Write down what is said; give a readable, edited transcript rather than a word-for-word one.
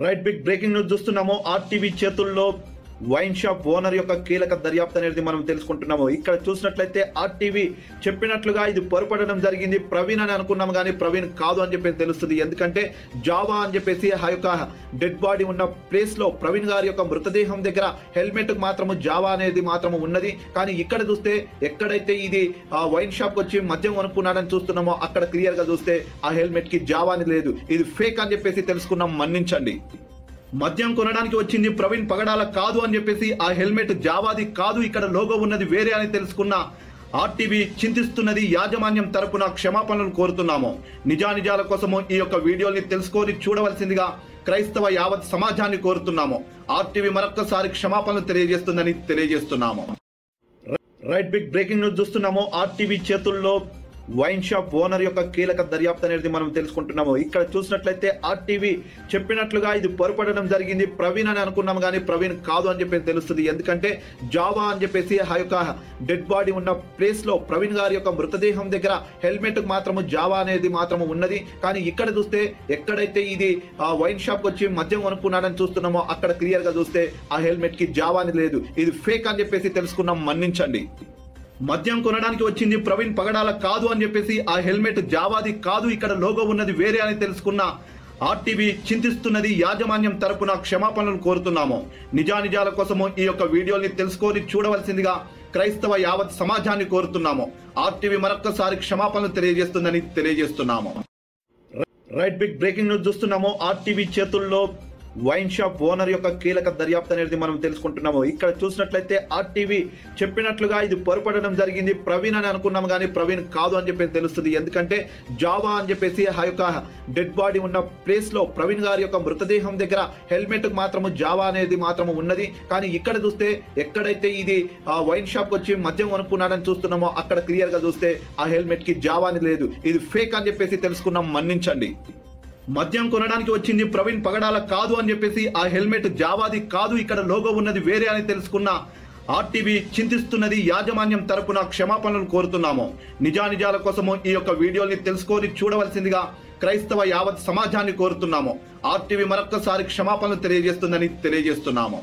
Right big breaking news చూస్తున్నాము. RTV చేతుల్లో wine shop owner యొక్క కీలక దర్యాప్తు అనేది మనం తెలుసుకుంటున్నాము. ఇక్కడ చూసినట్లయితే ఆర్టీవీ చెప్పినట్లుగా ఇది పొరపడడం జరిగింది. ప్రవీణ్ అని అనుకున్నాము కానీ ప్రవీణ్ కాదు అని చెప్పేసి తెలుస్తుంది. ఎందుకంటే జావా అని చెప్పేసి ఆ యొక్క డెడ్ బాడీ ఉన్న ప్లేస్ లో ప్రవీణ్ గారి యొక్క మృతదేహం దగ్గర హెల్మెట్ మాత్రము జావా అనేది మాత్రము ఉన్నది. కానీ ఇక్కడ చూస్తే ఎక్కడైతే ఇది ఆ వైన్ షాప్ వచ్చి మద్యం కొనుక్కున్నాడని చూస్తున్నామో అక్కడ క్లియర్ గా చూస్తే ఆ హెల్మెట్ కి జావా అని లేదు. ఇది ఫేక్ అని చెప్పేసి తెలుసుకున్నాం, మన్నించండి. మద్యం కొనడానికి వచ్చింది ప్రవీణ్ పగడాల కాదు అని చెప్పేసి ఆ హెల్మెట్ జావాది కాదు, ఇక్కడ లోగో ఉన్నది వేరే అని తెలుసుకున్న ఆర్టీవీ చింతిస్తున్నది. యాజమాన్యం తరపున క్షమాపణలు కోరుతున్నాము. నిజానిజాల కోసము ఈ యొక్క వీడియోని తెలుసుకొని చూడవలసిందిగా క్రైస్తవ యావత్ సమాజాన్ని కోరుతున్నాము. ఆర్టీవీ మరొక్కసారి క్షమాపణలు తెలియజేస్తుందని తెలియజేస్తున్నాము. రైట్ బిగ్ బ్రేకింగ్ న్యూస్ చూస్తున్నాము. ఆర్టీవీ చేతుల్లో వైన్ షాప్ ఓనర్ యొక్క కీలక దర్యాప్తు అనేది మనం తెలుసుకుంటున్నాము. ఇక్కడ చూసినట్లయితే ఆర్టీవీ చెప్పినట్లుగా ఇది పొరపడడం జరిగింది. ప్రవీణ్ అని అనుకున్నాము కానీ ప్రవీణ్ కాదు అని చెప్పేసి తెలుస్తుంది. ఎందుకంటే జావా అని చెప్పేసి ఆ యొక్క డెడ్ బాడీ ఉన్న ప్లేస్ లో ప్రవీణ్ గారి యొక్క మృతదేహం దగ్గర హెల్మెట్ మాత్రము జావా అనేది మాత్రము ఉన్నది. కానీ ఇక్కడ చూస్తే ఎక్కడైతే ఇది ఆ వైన్ షాప్ వచ్చి మద్యం కొనుక్కున్నాడని చూస్తున్నామో అక్కడ క్లియర్ గా చూస్తే ఆ హెల్మెట్ కి జావా అని లేదు. ఇది ఫేక్ అని చెప్పేసి తెలుసుకున్నాం, మన్నించండి. మద్యం కొనడానికి వచ్చింది ప్రవీణ్ పగడాల కాదు అని చెప్పేసి ఆ హెల్మెట్ జావాది కాదు, ఇక్కడ లోగో ఉన్నది వేరే అని తెలుసుకున్న ఆర్టీవీ చింతిస్తున్నది. యాజమాన్యం తరపున క్షమాపణలు కోరుతున్నాము. నిజానిజాల కోసము ఈ యొక్క వీడియోని తెలుసుకొని చూడవలసిందిగా క్రైస్తవ యావత్ సమాజాన్ని కోరుతున్నాము. ఆర్టీవీ మరొక్కసారి క్షమాపణలు తెలియజేస్తుందని తెలియజేస్తున్నాము. రైట్ బిగ్ బ్రేకింగ్ న్యూస్ చూస్తున్నాము. ఆర్టీవీ చేతుల్లో వైన్ షాప్ ఓనర్ యొక్క కీలక దర్యాప్తు అనేది మనం తెలుసుకుంటున్నాము. ఇక్కడ చూసినట్లయితే ఆర్టీవీ చెప్పినట్లుగా ఇది పొరపడడం జరిగింది. ప్రవీణ్ అని అనుకున్నాము కానీ ప్రవీణ్ కాదు అని చెప్పేసి తెలుస్తుంది. ఎందుకంటే జావా అని చెప్పేసి ఆ యొక్క డెడ్ బాడీ ఉన్న ప్లేస్ లో ప్రవీణ్ గారి యొక్క మృతదేహం దగ్గర హెల్మెట్ మాత్రము జావా అనేది మాత్రము ఉన్నది. కానీ ఇక్కడ చూస్తే ఎక్కడైతే ఇది ఆ వైన్ షాప్ వచ్చి మద్యం కొనుక్కున్నాడని చూస్తున్నామో అక్కడ క్లియర్ గా చూస్తే ఆ హెల్మెట్ కి జావా అని లేదు. ఇది ఫేక్ అని చెప్పేసి తెలుసుకున్నాం, మన్నించండి. మద్యం కొనడానికి వచ్చింది ప్రవీణ్ పగడాల కాదు అని చెప్పేసి ఆ హెల్మెట్ జావాది కాదు, ఇక్కడ లోగో ఉన్నది వేరే అని తెలుసుకున్న ఆర్టీవీ చింతిస్తున్నది. యాజమాన్యం తరపున క్షమాపణలు కోరుతున్నాము. నిజానిజాల కోసము ఈ యొక్క వీడియోని తెలుసుకొని చూడవలసిందిగా క్రైస్తవ యావత్ సమాజాన్ని కోరుతున్నాము. ఆర్టీవీ మరొక్కసారి క్షమాపణలు తెలియజేస్తుందని తెలియజేస్తున్నాము.